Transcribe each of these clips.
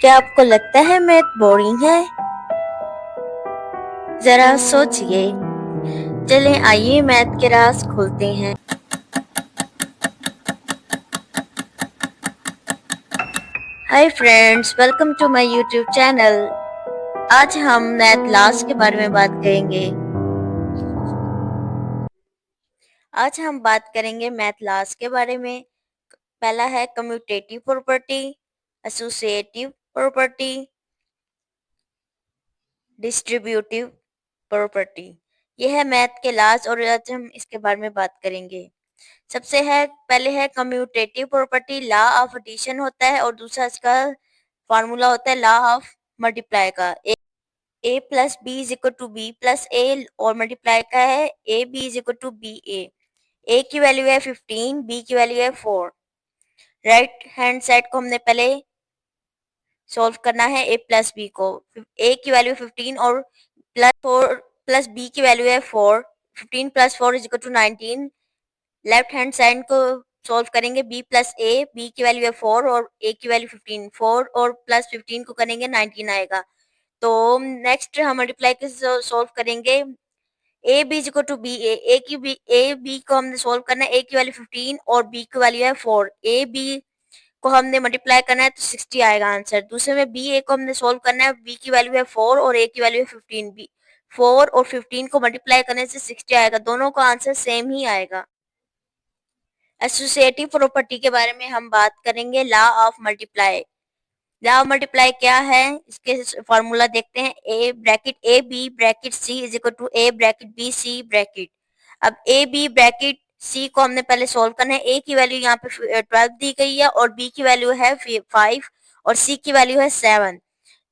क्या आपको लगता है मैथ बोरिंग है? जरा सोचिए। चलें आइए मैथ के राज खोलते हैं। Hi friends, welcome to my YouTube channel. आज हम मैथ लॉस के बारे में बात करेंगे। आज हम बात करेंगे मैथ लॉस के बारे में। पहला है commutative property, associative property, distributive property. यह है मैथ के लॉस और आज हम इसके बारे में बात करेंगे। सबसे है पहले है commutative property, law of addition होता है और दूसरा इसका फार्मूला होता है लॉ ऑफ मल्टीप्लाई का। A plus B is equal to B plus A और मल्टीप्लाई का है A B is equal to B A की वैल्यू है 15, बी की वैल्यू है 4। राइट हैंड साइड को हमने पहले सॉल्व करना है ए प्लस बी को। ए की वैल्यू 15 और प्लस 4 प्लस बी की वैल्यू है 4। 15 plus 4 is equal to 19। Left hand side को सॉल्व करेंगे बी प्लस ए, बी की वैल्यू है 4 और ए की वैल्यू 15। 4 और प्लस 15 को करेंगे 19 आएगा। तो नेक्स्ट हम मल्टीप्लाई के सॉल्व करेंगे A B is equal to B A B को हमने सॉल्व करना है। ए की वैल्यू 15 और बी की वैल्यू है 4। ए बी को हमने मल्टीप्लाई करना है तो 60 आएगा आंसर। दूसरे में बी ए को हमने सॉल्व करना है, बी की वैल्यू है 4 और ए की वैल्यू है 15। बी 4 और 15 को मल्टीप्लाई करने से 60 आएगा। दोनों का आंसर सेम ही आएगा। एसोसिएटिव प्रॉपर्टी के बारे में हम बात करेंगे, law of multiply. Law of multiply क्या है, इसके फॉर्मूला देखते हैं। A bracket A B bracket C is equal to A bracket B C bracket. अब ए बी ब्रैकेट सी को हमने पहले सॉल्व करना है। ए की वैल्यू यहाँ पे 12 दी गई है और बी की वैल्यू है 5 और सी की वैल्यू है 7।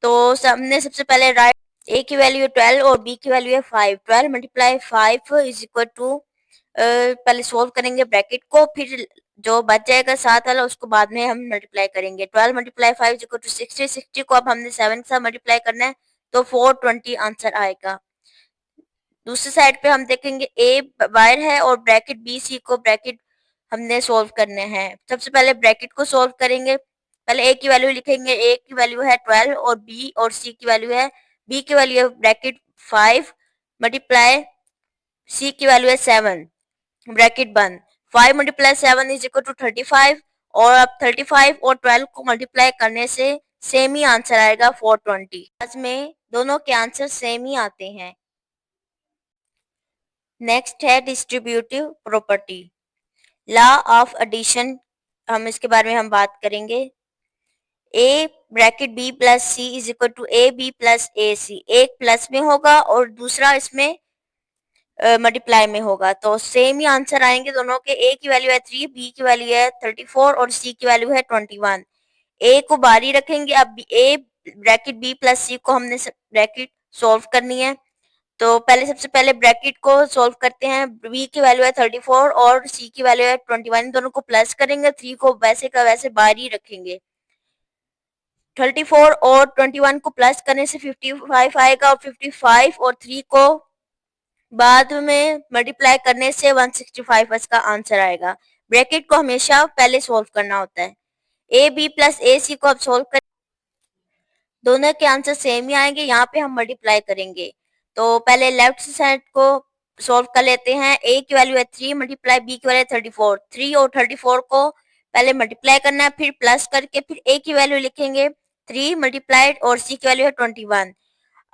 तो हमने सबसे पहले राइट ए की वैल्यू 12 और बी की वैल्यू है 5। 12 मल्टीप्लाई 5 इज इक्वल टू, पहले सॉल्व करेंगे ब्रैकेट को, फिर जो बच जाएगा 7 वाला उसको बाद में हम मल्टीप्लाई करेंगे। 12 मल्टीप्लाई 5 इज इक्वल टू 60। 60 को अब हमने 7 के साथ मल्टीप्लाई करना है तो 420 आंसर आएगा। दूसरी साइड पे हम देखेंगे ए वायर है और ब्रैकेट बी सी को ब्रैकेट हमने सॉल्व करने हैं। सबसे पहले ब्रैकेट को सॉल्व करेंगे। पहले ए की वैल्यू लिखेंगे, ए की वैल्यू है 12 और बी और सी की वैल्यू है, बी की वैल्यू है ब्रैकेट 5 मल्टीप्लाई सी की वैल्यू है 7 ब्रैकेट बंद। 5 मल्टीप्लाई 7 इज इक्वल टू 35 और अब 35 और 12 को मल्टीप्लाई करने से सेम ही आंसर आएगा 420। आज में दोनों के आंसर सेम ही आते हैं। नेक्स्ट है distributive property, law of addition. हम इसके बारे में हम बात करेंगे। A bracket B plus C is equal to A B plus A C. एक प्लस में होगा और दूसरा इसमें मल्टीप्लाई में होगा तो सेम ही आंसर आएंगे दोनों के। ए की वैल्यू है 3, बी की वैल्यू है 34 और सी की वैल्यू है 21। ए को बाहर ही रखेंगे। अब ए ब्रैकेट बी प्लस सी को हमने ब्रैकेट सॉल्व करनी है। तो पहले सबसे पहले ब्रैकेट को सॉल्व करते हैं। बी की वैल्यू है 34 और सी की वैल्यू है 21। दोनों को प्लस करेंगे, 3 को वैसे का वैसे बाहर ही रखेंगे। 34 और 21 को प्लस करने से 55 आएगा और 55 और 3 को बाद में मल्टीप्लाई करने से 165 इसका आंसर आएगा। ब्रैकेट को हमेशा पहले सॉल्व करना होता है। ए बी प्लस ए सी को अब सॉल्व कर, दोनों के आंसर सेम ही आएंगे। यहाँ पे हम मल्टीप्लाई करेंगे तो पहले लेफ्ट साइड को सॉल्व कर लेते हैं। ए की वैल्यू है 3 मल्टीप्लाई बी की वैल्यू है 34। 3 और 34 को पहले मल्टीप्लाई करना है, फिर प्लस करके फिर ए की वैल्यू लिखेंगे 3 मल्टीप्लाइड और सी की वैल्यू है 21।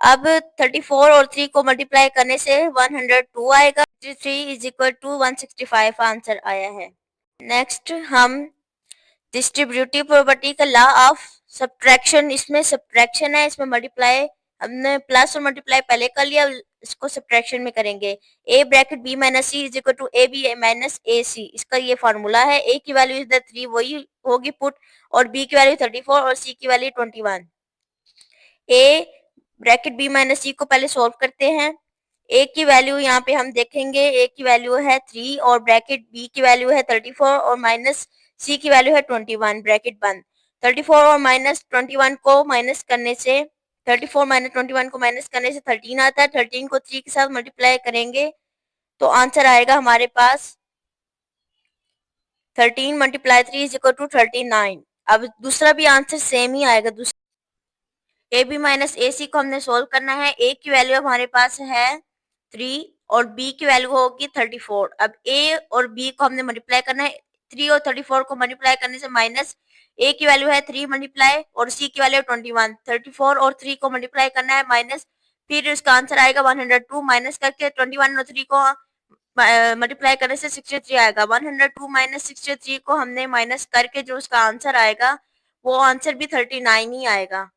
अब 34 और 3 को मल्टीप्लाई करने से 102 आएगा। 3 इज इक्वल टू 165 आंसर आया है। नेक्स्ट हम डिस्ट्रीब्यूटिव प्रॉपर्टी का लॉ ऑफ सब्ट्रैक्शन। इसमें सब्ट्रैक्शन है, इसमें मल्टीप्लाई हमने प्लस और मल्टीप्लाई पहले कर लिया, इसको सब्ट्रैक्शन में करेंगे। A bracket B minus C is equal to A B minus A C, इसका ये फार्मूला है। ए की वैल्यू इज 3 वही होगी पुट और बी की वैल्यू 34 और सी की वैल्यू 21। ए ब्रैकेट बी माइनस सी को पहले सॉल्व करते हैं। ए की वैल्यू यहाँ पे हम देखेंगे, ए की वैल्यू है 3 और ब्रैकेट बी की वैल्यू है 34 और माइनस सी की वैल्यू है 21 ब्रैकेट बंद। 34 और माइनस 21 को माइनस करने से 34 माइनस 21 को माइनस करने से 13 आता है। 13 को 3 के साथ मल्टीप्लाई करेंगे तो आंसर आएगा हमारे पास 13 मल्टीप्लाई 3 इज इक्वल टू 39। अब दूसरा भी आंसर सेम ही आएगा। ए बी माइनस ए सी को हमने सोल्व करना है। ए की वैल्यू हमारे पास है 3 और बी की वैल्यू होगी 34। अब ए और बी को हमने मल्टीप्लाई करना है। 3 और 34 को मल्टीप्लाई करने से माइनस ए की वैल्यू है 3 मल्टीप्लाई और सी की वैल्यू 21। 34 और 3 को मल्टीप्लाई करना है माइनस, फिर उसका आंसर आएगा 102 माइनस करके 21 और 3 को मल्टीप्लाई करने से 63 आएगा। 102 माइनस 63 को हमने माइनस करके जो उसका आंसर आएगा वो आंसर भी 39 ही आएगा।